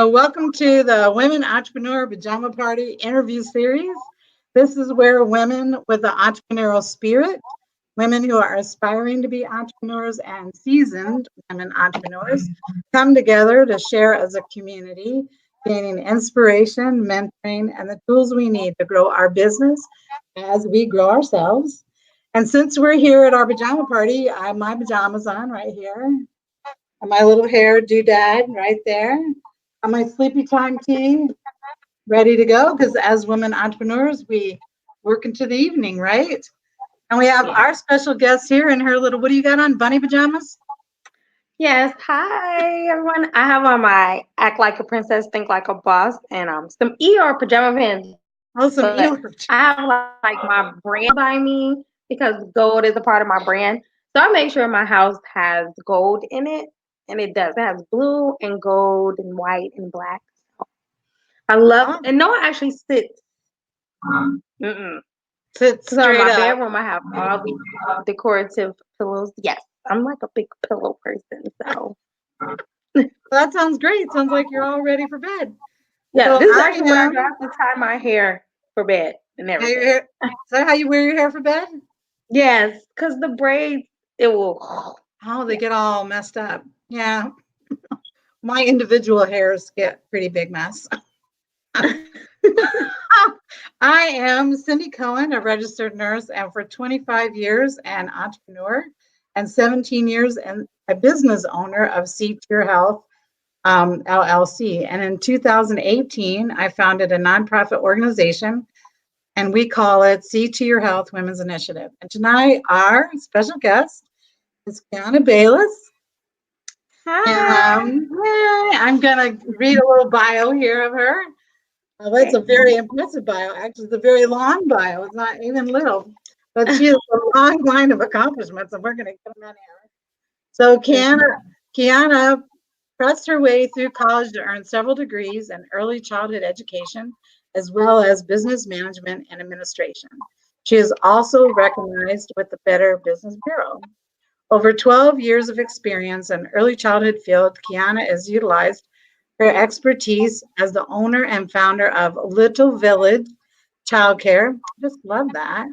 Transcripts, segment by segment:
Welcome to the Women Entrepreneur Pajama Party interview series. This is where women with the entrepreneurial spirit, women who are aspiring to be entrepreneurs and seasoned women entrepreneurs, come together to share as a community, gaining inspiration, mentoring, and the tools we need to grow our business as we grow ourselves. And since we're here at our pajama party, I have my pajamas on right here, and my little hair doodad right there, on my sleepy time tea, ready to go. Because as women entrepreneurs, we work into the evening, right? And we have our special guest here in her little, what do you got on? Bunny pajamas? Yes, hi everyone. I have on my Act Like a Princess, Think Like a Boss, and some ER pajama pants. But Awesome. I have like my brand by me because gold is a part of my brand. So I make sure my house has gold in it, and it does. It has blue and gold and white and black. I love, Oh, and no one actually sits. Mm-mm. sit Because on straight my up. bedroom, I have all these decorative pillows. Yes, I'm like a big pillow person. So That sounds great. Sounds like you're all ready for bed. yeah, So this is I actually what I am. got to tie my hair for bed and How your everything. hair, is that how you wear your hair for bed? Yes, because the braids, it will. Oh, they Yeah. get all messed up. Yeah. My individual hairs get pretty big mess. I am Cindy Cohen, a registered nurse, and for 25 years, an entrepreneur, and 17 years, and a business owner of C Tier Health LLC. And in 2018, I founded a nonprofit organization, and we call it C Tier Health Women's Initiative. And tonight, our special guest is Keana Baylis. And Hi. I'm going to read a little bio here of her. That's Okay. a very impressive bio. Actually, it's a very long bio. It's not even little, but she has a long line of accomplishments, and we're going to get them in here. So, Keana pressed her way through college to earn several degrees in early childhood education, as well as business management and administration. She is also recognized with the Better Business Bureau. Over 12 years of experience in early childhood field, Keana has utilized her expertise as the owner and founder of Little Village Childcare. Just love that.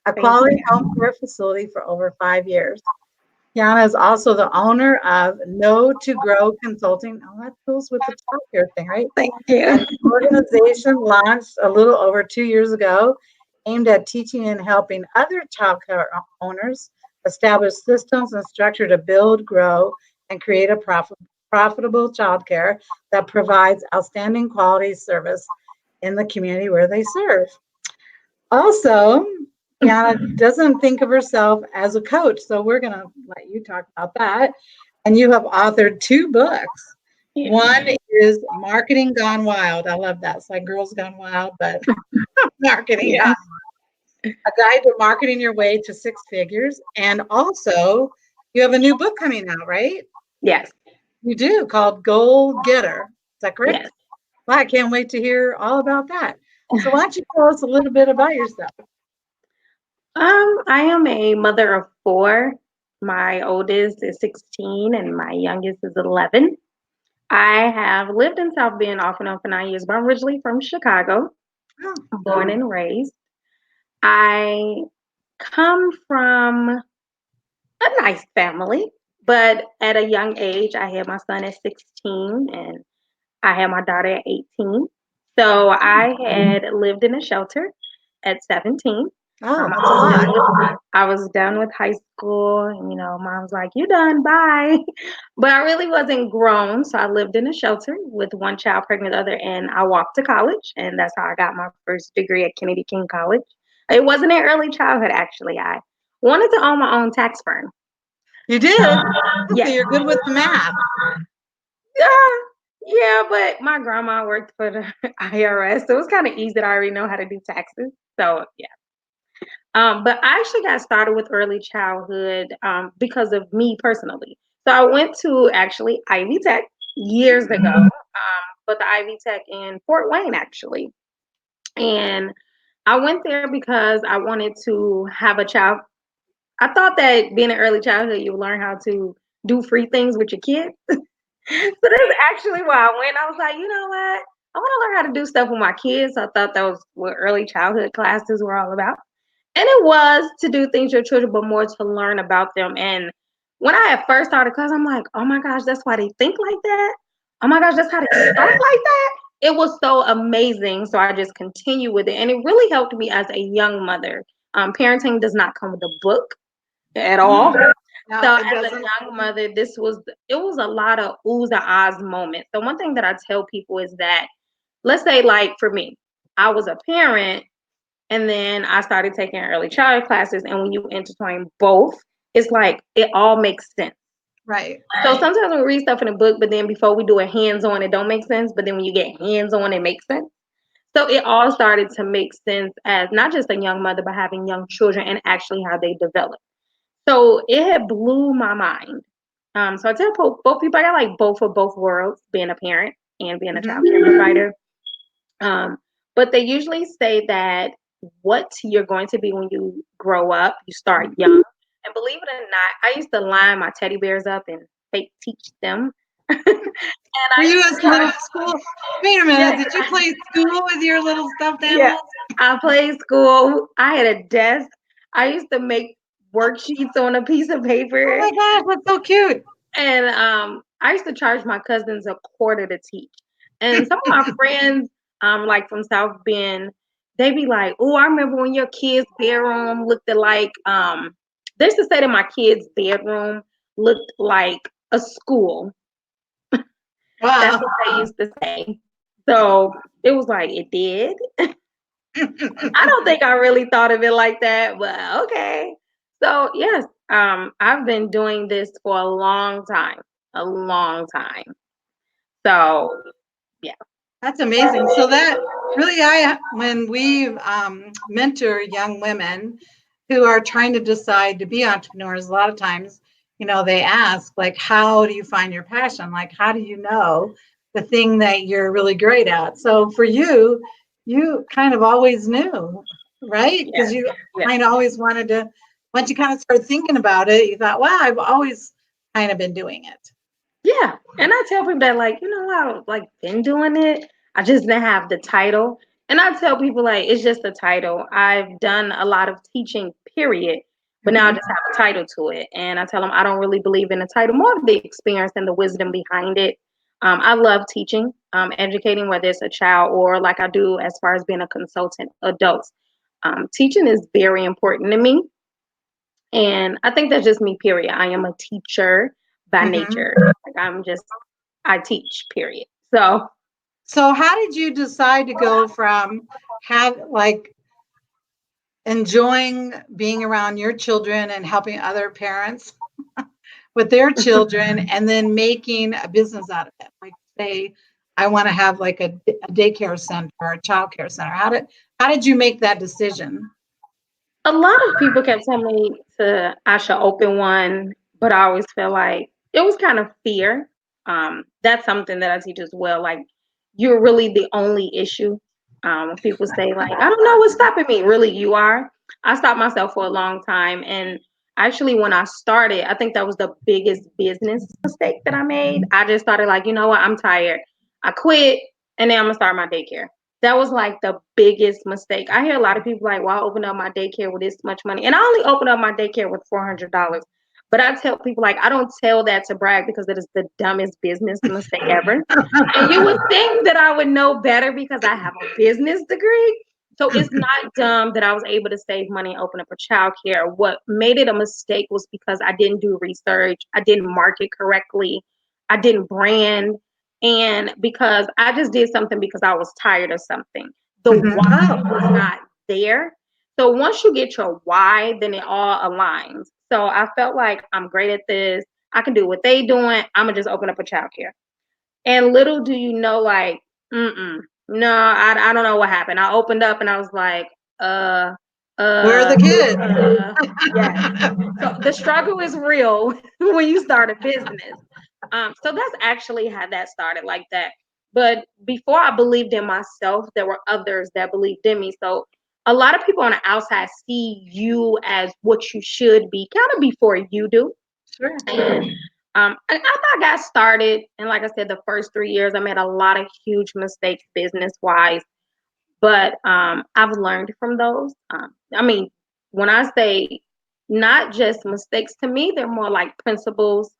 A Thank quality you. home care facility for over 5 years. Kiana is also the owner of Know to Grow Consulting. Oh, that goes with the childcare thing, right? Thank you. An organization launched a little over 2 years ago aimed at teaching and helping other childcare owners establish systems and structure to build, grow, and create a profitable childcare that provides outstanding quality service in the community where they serve. Also, Kiana doesn't think of herself as a coach, so we're going to let you talk about that. And you have authored two books. Yeah. One is Marketing Gone Wild. I love that. It's like Girls Gone Wild, but marketing Yeah. gone. A guide to marketing your way to six figures. And also, you have a new book coming out, right? Yes. You do, called Goal Getter. Is that correct? Yes. Well, I can't wait to hear all about that. So why don't you tell us a little bit about yourself? I am a mother of four. My oldest is 16 and my youngest is 11. I have lived in South Bend off and on for 9 years, but I'm originally from Chicago, Oh, born and raised. I come from a nice family, but at a young age, I had my son at 16 and I had my daughter at 18. So I had lived in a shelter at 17. oh, I that's a was lot. done with I was done with high school, and mom was like, "You done? Bye." But I really wasn't grown, so I lived in a shelter with one child, pregnant other, and I walked to college, and that's how I got my first degree at Kennedy King College. It wasn't in early childhood, actually. I wanted to own my own tax firm. You did? Oh, so Yes. you're good with the math. Yeah, yeah, but my grandma worked for the IRS, so it was kind of easy that I already know how to do taxes. So yeah. But I actually got started with early childhood because of me personally. So I went to actually Ivy Tech years ago, but the Ivy Tech in Fort Wayne actually, and I went there because I wanted to have a child. I thought that being an early childhood, you would learn how to do free things with your kids. So that's actually why I went. I was like, you know what? I want to learn how to do stuff with my kids. I thought that was what early childhood classes were all about. And it was to do things with your children, but more to learn about them. And when I had first started class, I'm like, oh my gosh, that's why they think like that. Oh my gosh, that's how they start like that. It was so amazing. So I just continued with it. And it really helped me as a young mother. Parenting does not come with a book at all. No, So it as a doesn't. young mother, it was a lot of oohs and ahs moments. So one thing that I tell people is that, let's say like for me, I was a parent and then I started taking early child classes. And when you intertwine both, it's like it all makes sense. Right. So sometimes we read stuff in a book, but then before we do a hands-on, it don't make sense. But then when you get hands-on, it makes sense. So it all started to make sense as not just a young mother, but having young children and actually how they develop. So it had blew my mind. So I tell both people I got like both of both worlds, being a parent and being a child care provider. Um, but they usually say that what you're going to be when you grow up, you start young. And believe it or not, I used to line my teddy bears up and fake teach them. And Were I you used a little school? Wait a minute. yeah, Did you play school with your little stuffed yeah. animals? I played school. I had a desk. I used to make worksheets on a piece of Oh paper. my gosh, that's so cute. And I used to charge my cousins a quarter to teach. And some of my friends, like from South Bend, they be like, "Oh, I remember when your kids' bedroom looked like." They used to say that my kids' bedroom looked like a school. That's Wow. what they used to say. So it was like it did. I don't think I really thought of it like that, but okay. So yes, I've been doing this for a long time. So yeah, That's amazing. So that really, when we mentor young women who are trying to decide to be entrepreneurs, a lot of times, they ask like, how do you find your passion? Like, how do you know the thing that you're really great at? So for you, you kind of always knew, right? yeah, Because you yeah, kind of always wanted to, once you kind of started thinking about it, you thought, well, I've always kind of been doing it. yeah. And I tell people that like, I've like been doing it. I just didn't have the title. And I tell people like it's just a title. I've done a lot of teaching, period. But now I Mhm. just have a title to it. And I tell them I don't really believe in the title, more of the experience and the wisdom behind it. I love teaching, educating, whether it's a child or like I do as far as being a consultant, adults. Teaching is very important to me. And I think that's just me, period. I am a teacher by Mhm. nature. Like I teach, period. So So how did you decide to go from have like enjoying being around your children and helping other parents with their children and then making a business out of it? Like say I want to have like a daycare center or a child care center. How did you make that decision? a lot of people kept telling me I should open one, but I always feel like it was kind of fear. That's something that I teach as well. Like you're really the only issue. When people say like, I don't know what's stopping me. Really, you are. I stopped myself for a long time, and actually, when I started, I think that was the biggest business mistake that I made. I just started like, you know what, I'm tired. I quit, and then I'm gonna start my daycare. That was like the biggest mistake. I hear a lot of people like, well, I opened up my daycare with this much money. And I only opened up my daycare with $400. But I tell people like I don't tell that to brag because it is the dumbest business mistake ever. And you would think that I would know better because I have a business degree. So it's not dumb that I was able to save money and open up a childcare. What made it a mistake was because I didn't do research, I didn't market correctly, I didn't brand, and because I just did something because I was tired of something. The why was not there. So once you get your why, then it all aligns. So I felt like I'm great at this. I can do what they doing. I'm gonna just open up a childcare. And little do you know, like, no, I don't know what happened. I opened up and I was like, uh, Where are uh, the kids? yes. So the struggle is real when you start a business. So that's actually how that started like that. But before I believed in myself, there were others that believed in me. So a lot of people on the outside see you as what you should be, kind of before you do. Sure. And I thought I got started, and like I said, the first 3 years, I made a lot of huge mistakes business wise, but I've learned from those. I mean, when I say not just mistakes, to me, they're more like principles.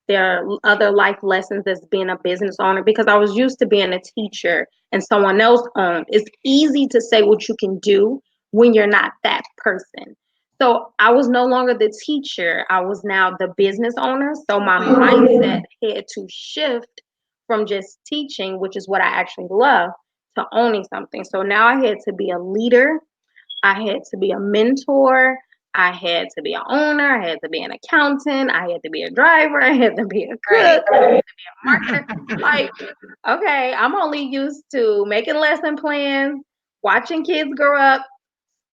There are other life lessons as being a business owner because I was used to being a teacher and someone else owned. It's easy to say what you can do when you're not that person. So I was no longer the teacher. I was now the business owner. So my mindset had to shift from just teaching, which is what I actually love, to owning something. So now I had to be a leader. I had to be a mentor. I had to be an owner. I had to be an accountant. I had to be a driver. I had to be a cook. I had to be a marketer. Like, okay, I'm only used to making lesson plans, watching kids grow up,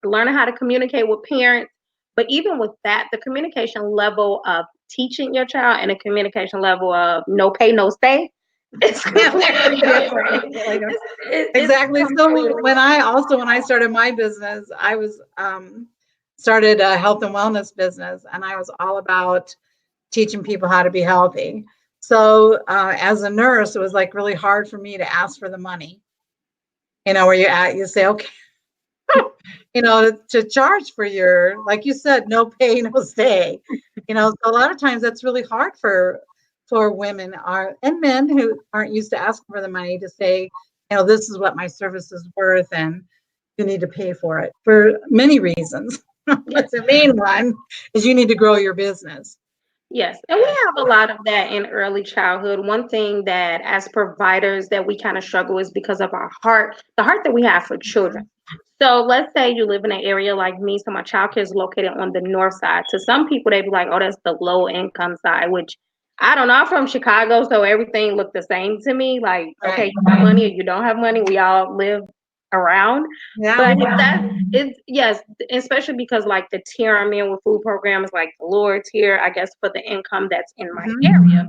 learning how to communicate with parents. But even with that, the communication level of teaching your child and the communication level of no pay, no stay, it's completely different. Exactly. So when I started my business, I was started a health and wellness business, and I was all about teaching people how to be healthy. So as a nurse, it was like really hard for me to ask for the money. Where you say, okay, to charge for your, like you said, no pay, no stay. So a lot of times that's really hard for women and men who aren't used to asking for the money to say, this is what my service is worth, and you need to pay for it for many reasons. But the main one is you need to grow your business. Yes, and we have a lot of that in early childhood. One thing that as providers that we kind of struggle is because of our heart, the heart that we have for children. So let's say you live in an area like me, so my childcare is located on the north side. To some people, they'd be like, oh, that's the low income side, which I don't know. I'm from Chicago, so everything looked the same to me. Like, okay, you have money or you don't have money. We all live around. Yeah. But it's yes, especially because like the tier I'm in with food programs, like the lower tier, I guess, for the income that's in my area.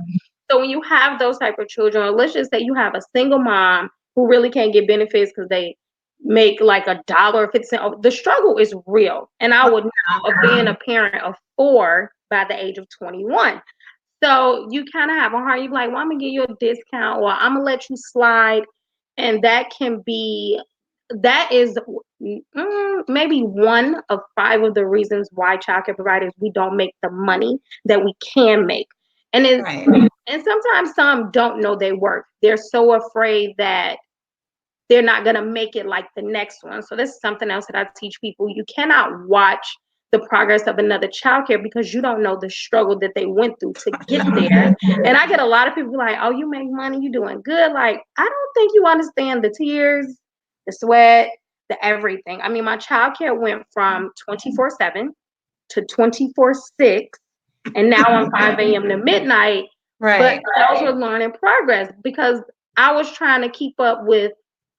So when you have those type of children, or let's just say you have a single mom who really can't get benefits because they make like $1.50. The struggle is real. And I would know of being a parent of 4 by the age of 21. So you kind of have a heart. You're like, well, I'm gonna give you a discount, or I'm gonna let you slide, and that is maybe one of 5 of the reasons why childcare providers we don't make the money that we can make, and sometimes some don't know they work. They're so afraid that they're not going to make it like the next one. So this is something else that I teach people. You cannot watch the progress of another childcare because you don't know the struggle that they went through to get there. And I get a lot of people like, oh, you make money, you doing good. Like, I don't think you understand the tears, the sweat, the everything. I mean, my childcare went from 24/7 to 24/6, and now I'm 5 a.m. to midnight. But those were learning progress because I was trying to keep up with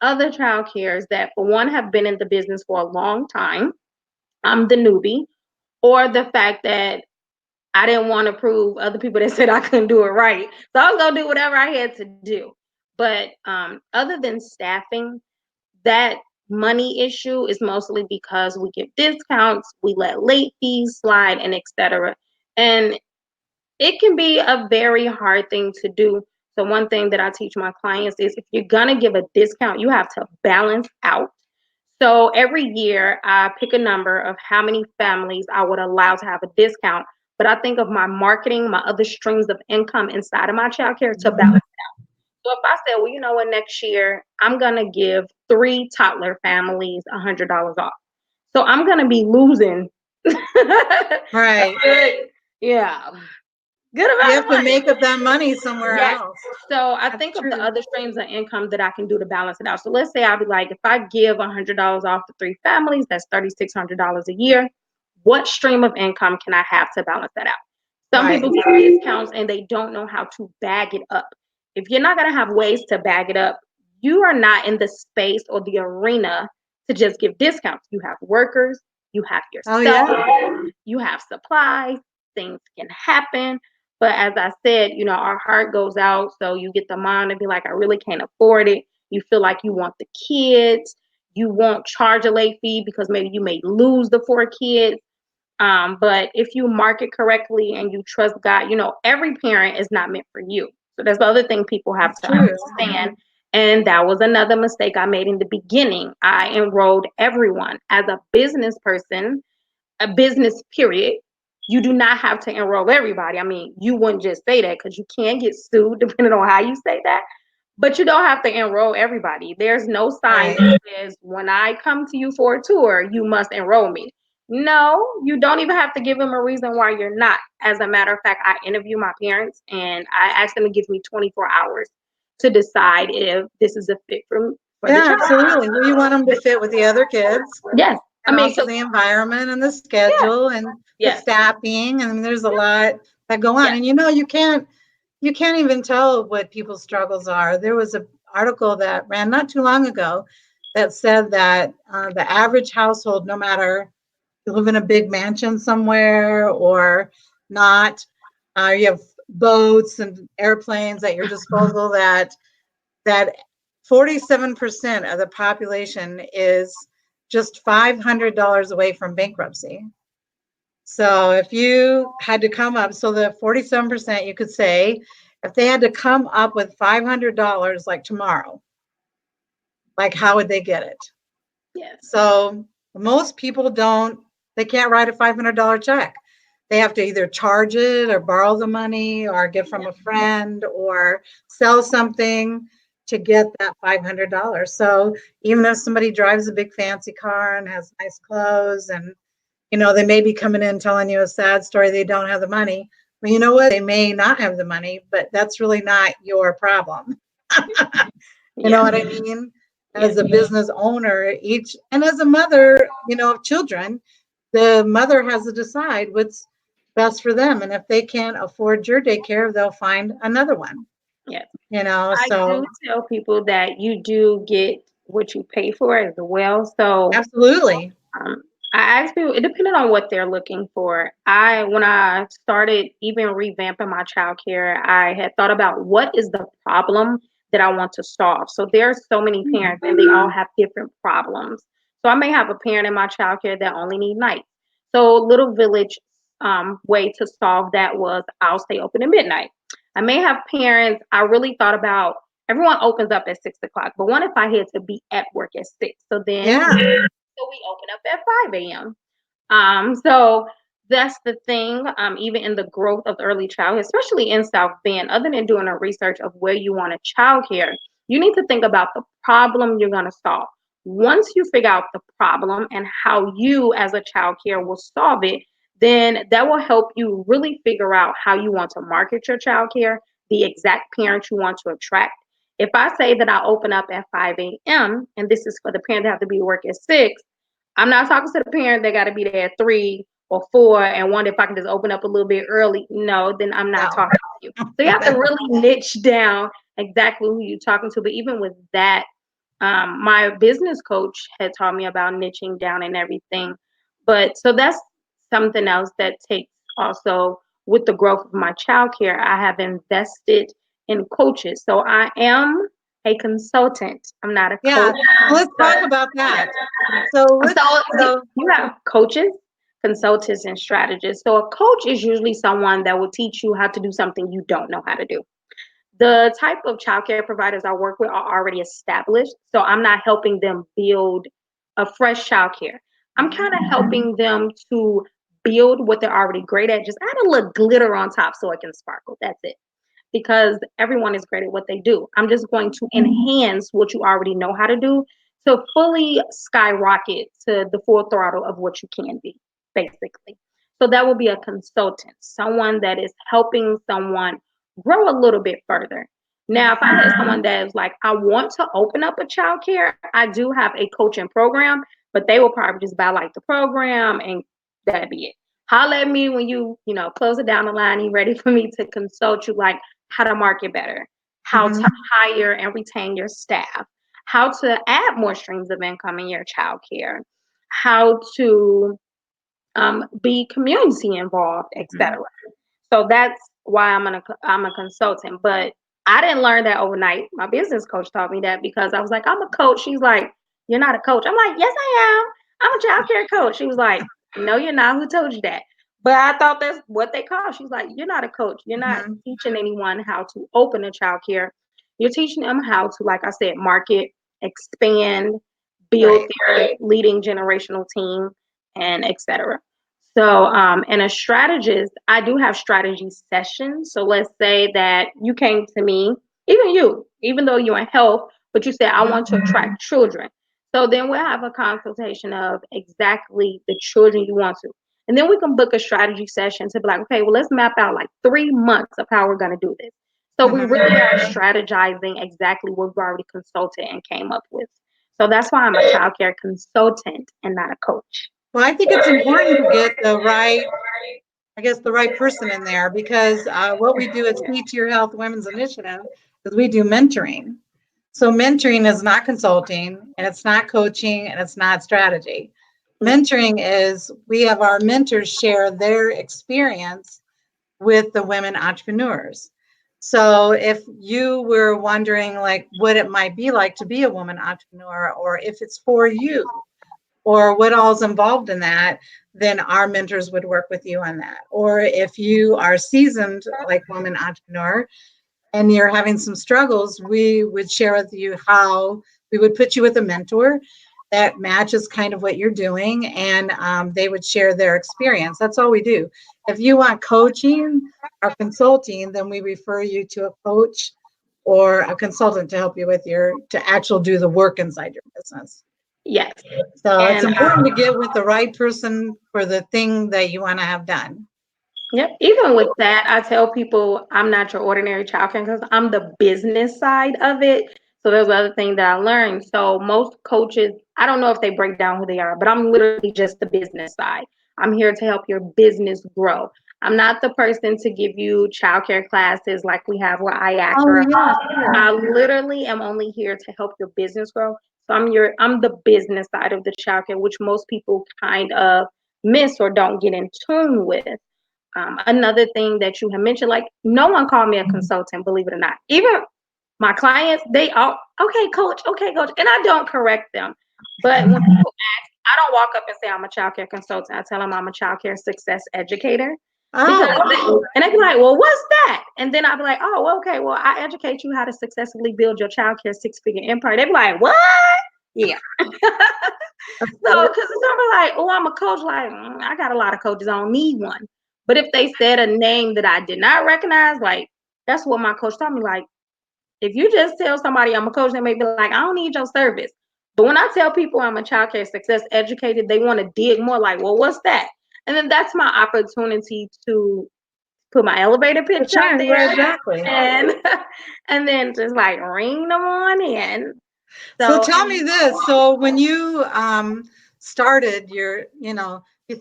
other child cares that, for one, have been in the business for a long time. I'm the newbie, or the fact that I didn't want to prove other people that said I couldn't do it right. So I was going to do whatever I had to do. But other than staffing, that money issue is mostly because we give discounts, we let late fees slide, and etc. And it can be a very hard thing to do. So one thing that I teach my clients is if you're gonna give a discount, you have to balance out. So every year I pick a number of how many families I would allow to have a discount, but I think of my marketing, my other streams of income inside of my childcare to balance out. So if I say, well, you know what, next year I'm gonna give 3 toddler families $100 off. So I'm gonna be losing yeah. Good amount You have of to money. make up that money somewhere else. So I think of the other streams of income that I can do to balance it out. So let's say I'll be like, if I give $100 off to 3 families, that's $3,600 a year. What stream of income can I have to balance that out? Some people get discounts and they don't know how to bag it up. If you're not going to have ways to bag it up, you are not in the space or the arena to just give discounts. You have workers, you have yourself, you have supplies, things can happen. But as I said, our heart goes out. So you get the mom to be like, I really can't afford it. You feel like you want the kids. You won't charge a late fee because maybe you may lose the 4 kids. But if you market correctly and you trust God, every parent is not meant for you. So that's the other thing people have That's to true. understand. And that was another mistake I made in the beginning. I enrolled everyone as a business person, a business period. You do not have to enroll everybody. I mean, you wouldn't just say that because you can get sued depending on how you say that. But you don't have to enroll everybody. There's no sign Right. that says, when I come to you for a tour, you must enroll me. No, you don't even have to give them a reason why you're not. As a matter of fact, I interview my parents and I ask them to give me 24 hours to decide if this is a fit for the Yeah, child. absolutely. Well, you want them to fit with the other kids Yes. I and mean, also 'cause- the environment and the yeah, schedule and the yes, staffing. And there's a lot that go on. yes, And you can't even tell what people's struggles are. There was an article that ran not too long ago that said that the average household, no matter you live in a big mansion somewhere or not, you have boats and airplanes at your disposal, that 47% of the population is just $500 away from bankruptcy. So if you had to come up, so the 47%, you could say, if they had to come up with $500 like tomorrow, like how would they get it? yes, So most people they can't write a $500 check. They have to either charge it or borrow the money or get from a friend or sell something to get that $500. So even if somebody drives a big fancy car and has nice clothes and they may be coming in telling you a sad story, they don't have the money. Well, you know what? They may not have the money, but that's really not your problem. You know yes, what I mean? yes, As a business owner, and as a mother, of children, the mother has to decide what's best for them. And if they can't afford your daycare, they'll find another one, yes. I so do tell people that you do get what you pay for as well. So absolutely. Um, I ask people, it depended on what they're looking for. When I started even revamping my childcare, I had thought about what is the problem that I want to solve. So there are so many parents and they all have different problems. So I may have a parent in my childcare that only need nights. So Little Village way to solve that was I'll stay open at midnight. I may have parents, I really thought about everyone opens up at 6 o'clock, but what if I had to be at work at 6? So then Yeah. so we open up at 5 a.m. So that's the thing. Even in the growth of early childhood, especially in South Bend, other than doing a research of where you want a child care, you need to think about the problem you're going to solve. Once you figure out the problem and how you as a child care will solve it, then that will help you really figure out how you want to market your child care, the exact parent you want to attract. If I say that I open up at 5 a.m. and this is for the parent that have to be to work at 6, I'm not talking to the parent that got to be there at 3 or 4 and wonder if I can just open up a little bit early. No, then I'm not No. talking to you. So you have to really niche down exactly who you're talking to. But even with that, my business coach had taught me about niching down and everything. But so that's something else that takes also with the growth of my childcare. I have invested in coaches. So I am a consultant. I'm not a Yeah. coach. Let's So, talk about that. So let's, so so you have coaches, consultants, and strategists. So a coach is usually someone that will teach you how to do something you don't know how to do. The type of childcare providers I work with are already established, so I'm not helping them build a fresh childcare. I'm kind of helping them to build what they're already great at, just add a little glitter on top so it can sparkle. That's it. Because everyone is great at what they do. I'm just going to enhance what you already know how to do to fully skyrocket to the full throttle of what you can be, basically. So that will be a consultant, someone that is helping someone grow a little bit further. Now, if I had someone that is like, I want to open up a childcare, I do have a coaching program, but they will probably just buy like the program and that'd be it. Holler at me when close it down the line. You ready for me to consult you, like how to market better, how to mhm. hire and retain your staff, how to add more streams of income in your childcare, how to be community involved, etc. So that's why I'm a consultant. But I didn't learn that overnight. My business coach taught me that because I was like, I'm a coach. She's like, you're not a coach. I'm like, yes, I am. I'm a child care coach. She was like, No, you're not. Who told you that? But I thought that's what they call. She's like, you're not a coach. You're not Mhm. teaching anyone how to open a child care. You're teaching them how to, like I said, market, expand, build Right. their leading generational team, and etc. So, and a strategist, I do have strategy sessions. So let's say that you came to me, even though you're in health, but you said, I Mhm. want to attract children. So then we'll have a consultation of exactly the children you want to. And then we can book a strategy session to be like, okay, well, let's map out like 3 months of how we're going to do this. So we Mhm. really are strategizing exactly what we've already consulted and came up with. So that's why I'm a childcare consultant and not a coach. Well, I think it's important to get the right, I guess, the right person in there because what we do at Key to Your Health Women's Initiative is we do mentoring. So mentoring is not consulting and it's not coaching and it's not strategy. Mentoring is we have our mentors share their experience with the women entrepreneurs. So if you were wondering like what it might be like to be a woman entrepreneur or if it's for you, or what all's involved in that, then our mentors would work with you on that. Or if you are seasoned like woman entrepreneur and you're having some struggles, we would share with you how we would put you with a mentor that matches kind of what you're doing, and they would share their experience. That's all we do. If you want coaching or consulting, then we refer you to a coach or a consultant to help you with to actually do the work inside your business. Yes. So it's And important to get with the right person for the thing that you want to have done. yep, even with that, I tell people I'm not your ordinary childcare because I'm the business side of it. So there's other thing that I learned. So most coaches, I don't know if they break down who they are, but I'm literally just the business side. I'm here to help your business grow. I'm not the person to give you childcare classes like we have with Oh IACRA. yeah, sure. I literally am only here to help your business grow. So I'm the business side of the childcare, which most people kind of miss or don't get in tune with. Another thing that you have mentioned, like no one called me a consultant, believe it or not. Even my clients, they all okay, coach, and I don't correct them. But when people ask, I don't walk up and say I'm a childcare consultant. I tell them I'm a childcare success educator because Oh, and they be like, well, what's that? And then I'll be like, oh, well, okay, well, I educate you how to successfully build your childcare six-figure empire. They be like, what? Yeah. So, because some are like, oh, I'm a coach. Like, I got a lot of coaches. I don't need one. But if they said a name that I did not recognize, like, that's what my coach told me. Like, if you just tell somebody I'm a coach, they may be like, I don't need your service. But when I tell people I'm a childcare success educator, they want to dig more. Like, well, what's that? And then that's my opportunity to put my elevator to pitch out shine, right, there, exactly. and and then just like ring them on in. So So, tell me this. So when you started you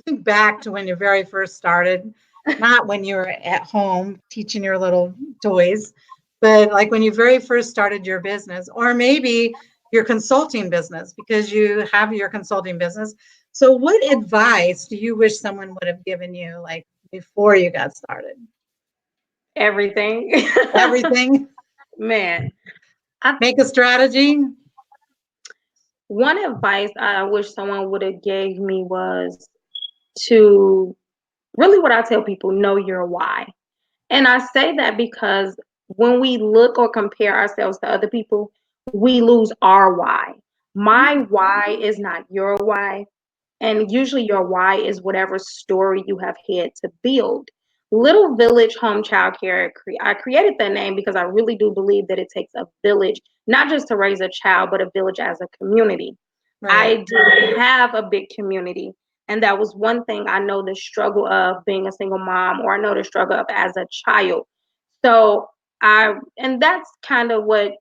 think back to when you very first started, not when you were at home teaching your little toys, but like when you very first started your business, or maybe your consulting business, because you have your consulting business. So what advice do you wish someone would have given you like before you got started? everything. Everything? Man, I Make a strategy? one advice I wish someone would have gave me was to really what I tell people, know your why. And I say that because when we look or compare ourselves to other people, we lose our why. My why is not your why. And usually your why is whatever story you have had to build. Little Village Home Child Care, I created that name because I really do believe that it takes a village, not just to raise a child, but a village as a community. Right. I do have a big community. And that was one thing I know the struggle of being a single mom, or I know the struggle of as a child. So and that's kind of what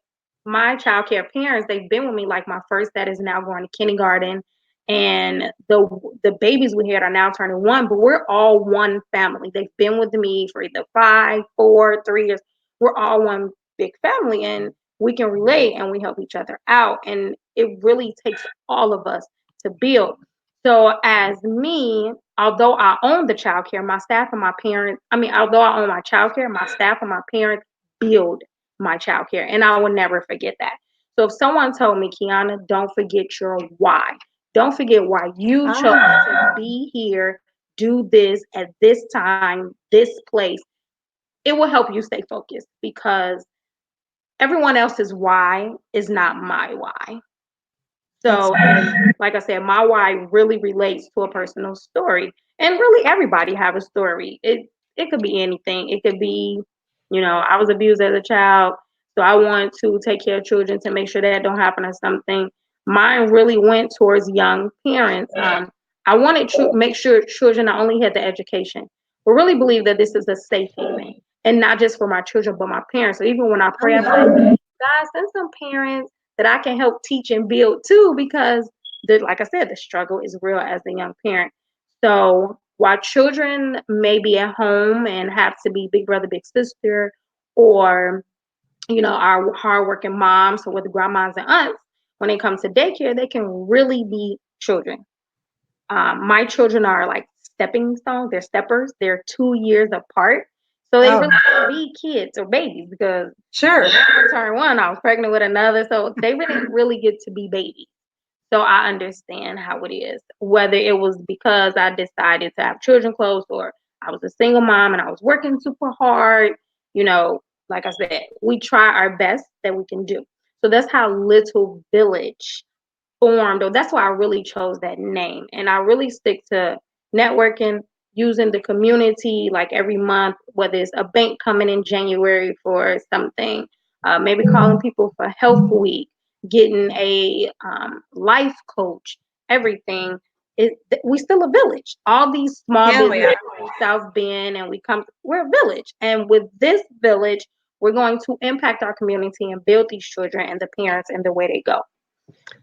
my childcare parents, they've been with me. Like my first that is now going to kindergarten, and the babies we had are now turning 1, but we're all one family. They've been with me for either 5, 4, 3 years. We're all one big family, and we can relate and we help each other out. And it really takes all of us to build. So as me, although I own the childcare, my staff and my parents, I mean, although I own my childcare, my staff and my parents build my childcare. And I will never forget that. So if someone told me, Keana, don't forget your why. Don't forget why you chose to be here, do this at this time, this place. It will help you stay focused because everyone else's why is not my why. So, like I said, my why really relates to a personal story, and really everybody have a story. It could be anything. It could be, I was abused as a child, so I want to take care of children to make sure that don't happen or something. Mine really went towards young parents. I wanted to make sure children not only had the education, but really believe that this is a safe haven, and not just for my children, but my parents. So even when I pray, I'm like, God, send some parents that I can help teach and build too, because like I said, the struggle is real as a young parent. So while children may be at home and have to be big brother, big sister, or our hardworking moms, or with grandmas and aunts, when it comes to daycare, they can really be children. My children are like stepping stones. They're steppers. They're 2 years apart. So they really can be kids or babies because I turned one, I was pregnant with another. So they didn't really get to be babies. So I understand how it is. Whether it was because I decided to have children close, or I was a single mom and I was working super hard, like I said, we try our best that we can do. So that's how Little Village formed, or that's why I really chose that name. And I really stick to networking, using the community like every month, whether it's a bank coming in January for something, maybe calling people for health week, getting a life coach, everything. We still a village. All these small businesses in South Bend, and we're a village. And with this village, we're going to impact our community and build these children and the parents and the way they go.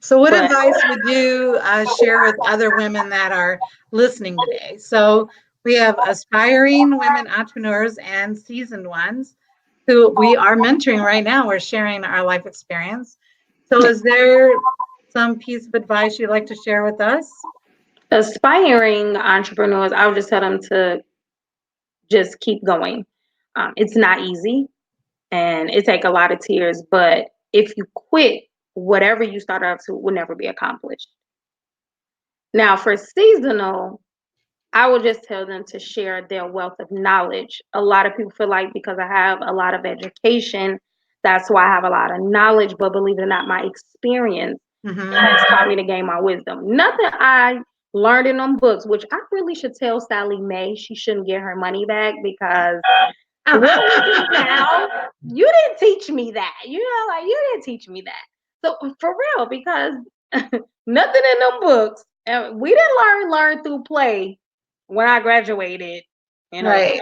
So what advice would you share with other women that are listening today? So we have aspiring women entrepreneurs and seasoned ones who we are mentoring right now. We're sharing our life experience. So is there some piece of advice you'd like to share with us? Aspiring entrepreneurs, I would just tell them to just keep going. It's not easy and it takes a lot of tears, but if you quit, whatever you start out to will never be accomplished. Now, for seasonal, I would just tell them to share their wealth of knowledge. A lot of people feel like because I have a lot of education, that's why I have a lot of knowledge. But believe it or not, my experience has taught me to gain my wisdom. Nothing I learned in them books, which I really should tell Sally Mae she shouldn't get her money back because what we do now, you didn't teach me that. Like you didn't teach me that. So for real, because nothing in them books, and we didn't learn through play when I graduated, Right.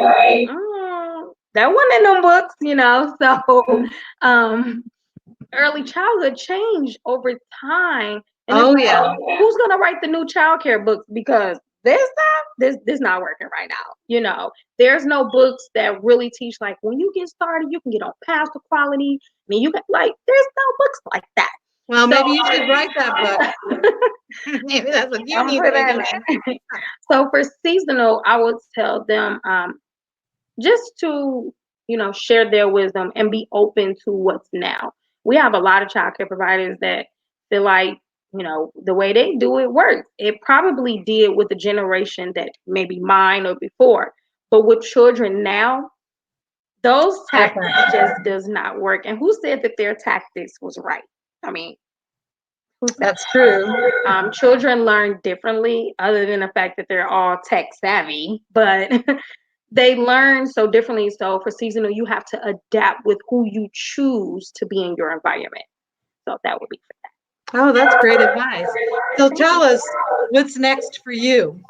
That wasn't in them books. So early childhood changed over time. And who's gonna write the new childcare books? Because this not working right now. There's no books that really teach like when you get started, you can get on path to quality. I mean, you can there's no books like that. Well, maybe you should write that book. Maybe that's what you need to be doing. So for seasonal, I would tell them just to, share their wisdom and be open to what's now. We have a lot of childcare providers that feel like, the way they do it works. It probably did with the generation that maybe mine or before. But with children now, those tactics just does not work. And who said that their tactics was right? I mean, that's true. Children learn differently, other than the fact that they're all tech savvy, but they learn so differently. So for seasonal, you have to adapt with who you choose to be in your environment. So that would be for that. Oh, that's great advice. So tell us, what's next for you?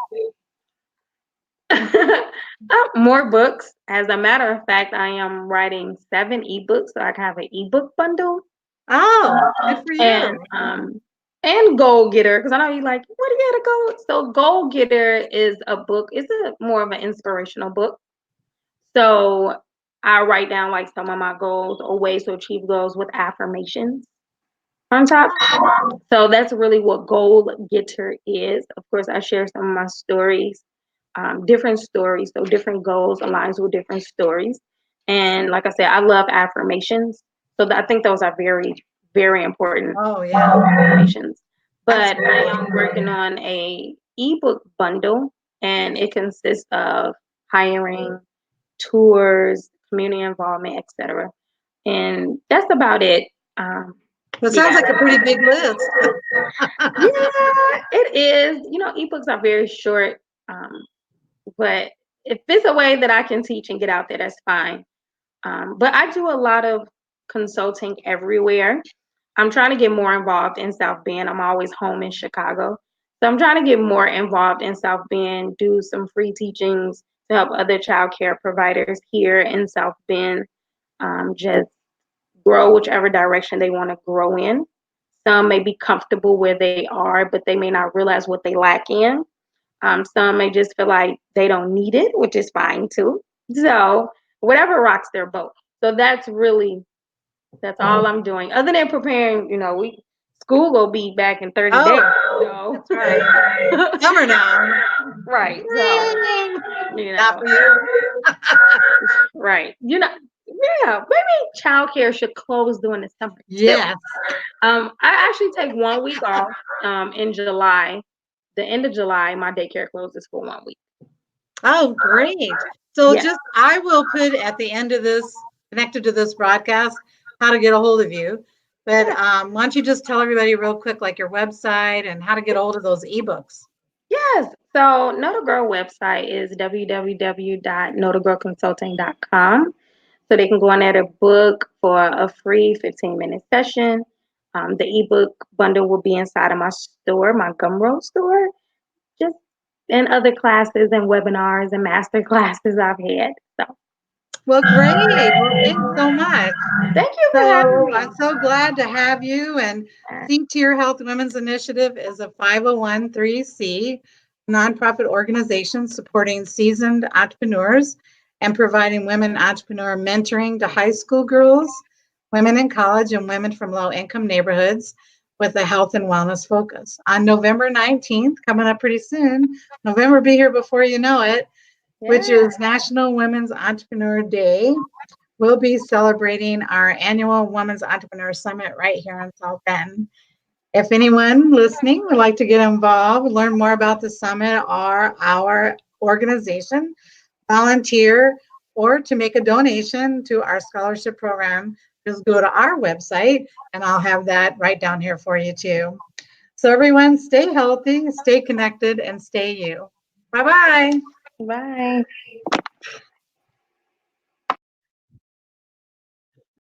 More books. As a matter of fact, I am writing 7 ebooks so I can have an ebook bundle. Oh, good for you. And Goal Getter, because I know you're like, what do you gotta go? So Goal Getter is a book. It's more of an inspirational book. So I write down like some of my goals or ways to achieve goals with affirmations on top. So that's really what Goal Getter is. Of course, I share some of my stories, different stories. So different goals aligns with different stories. And like I said, I love affirmations. So I think those are very, very important. Oh, yeah. Affirmations. But I am working on a ebook bundle, and it consists of hiring, tours, community involvement, etc. And that's about it. Um, Well, it sounds yeah, like a pretty big list. yeah, it is. Ebooks are very short, but if it's a way that I can teach and get out there, that's fine. But I do a lot of consulting everywhere. I'm trying to get more involved in South Bend. I'm always home in Chicago. So I'm trying to get more involved in South Bend, do some free teachings to help other child care providers here in South Bend just grow whichever direction they want to grow in. Some may be comfortable where they are, but they may not realize what they lack in. Some may just feel like they don't need it, which is fine too. So whatever rocks their boat. So that's all I'm doing. Other than preparing, school will be back in 30 days. Oh, So that's right. Summer now. right. So Not for you. right. Yeah, maybe childcare should close during the summer too. Yes. I actually take 1 week off in July. The end of July, my daycare closes for 1 week. Oh, great. So Yeah. I will put at the end of this, connected to this broadcast, how to get a hold of you. But why don't you just tell everybody real quick, like your website and how to get a hold of those ebooks? Yes. So Know the Girl website is www.knowthegirlconsulting.com. So they can go on there to book for a free 15-minute session. The ebook bundle will be inside of my store, my Gumroad store, just and other classes and webinars and master classes I've had. So Well, great. Well, thanks so much. thank you for having So me. I'm so glad to have you. And Think to Your Health Women's Initiative is a 501(c) nonprofit organization supporting seasoned entrepreneurs and providing women entrepreneur mentoring to high school girls, women in college, and women from low income neighborhoods with a health and wellness focus. On November 19th, coming up pretty soon, November be here before you know it, which Yeah. is National Women's Entrepreneur Day. We'll be celebrating our annual Women's Entrepreneur Summit right here in South Bend. If anyone listening would like to get involved, learn more about the summit or our organization, volunteer, or to make a donation to our scholarship program, just go to our website and I'll have that right down here for you too. So everyone, stay healthy, stay connected, and stay you. Bye-bye. Bye.